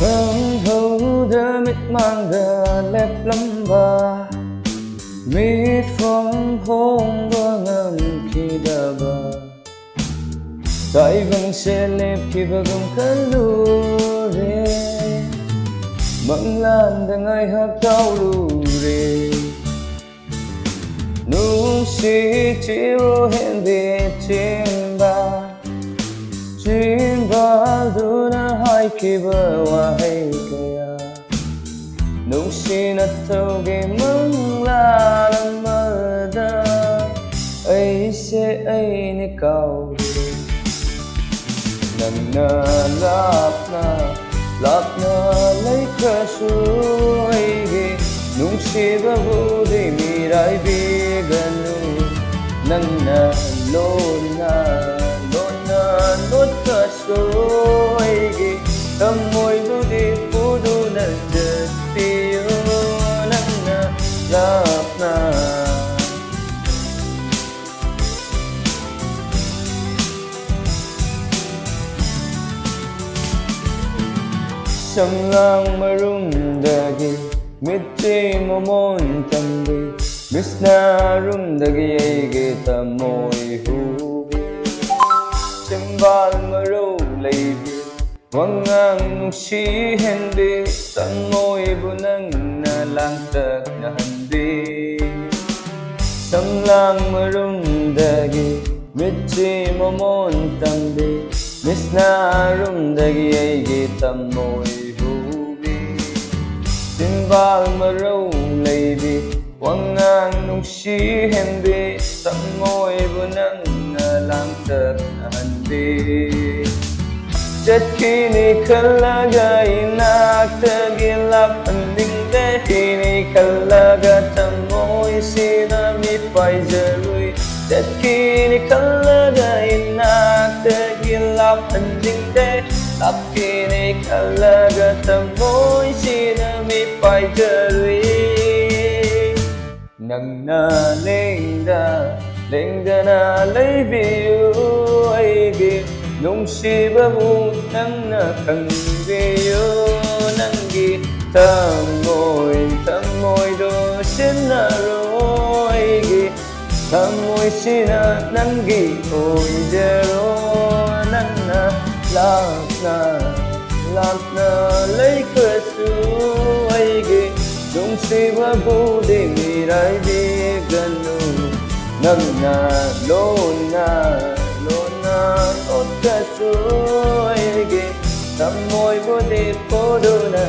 Không hầu đã mít mang đà lép lắm bà mít phong hôn và ngân khi đà bà tại vâng xe lép khi bà gồng khá lù rê măng lan đã ngay hát cao lù rê nụ xí chiếu hẹn về trên bà Duna hai kiba wahai kaya nung sinatawgi mang lalamada ay se ay nikaw lap na lay kasuigi nung siba budi miray biganu nang nalona nốt cả sôi ghi tâm môi budi pudu na jatiyo nang na Samlang marumdagi miti momon tambi Bisna rumdagi ay tamoy hubi Simbal maro laybi Wangang nuksi hindi Tamoy bunang nalangtag na handi Samlang marumdagi miti momon tambi Bisna rumdagi ay tamoy hubi Simbal maro laybi Wangang nuksi hindi Tamoy bunang nalangtag na handi Jat kini kalaga inagtagilap Anding dahini kalaga tamoy sinami paizaruy Jat kini kalaga inagtagilap Anding dahilap kini kalaga tamoy sinami paizaruy Nang nalingda na laybiyo ay gi nung sibabu nang nakangbiyo nang gi tamoy do sinaro ay gi tamoy sina nang gi oy jero nang na lap na lay kasu ay gi nung sibabu di miray biganu nang lona ot ka suy gi tamoy budi podo na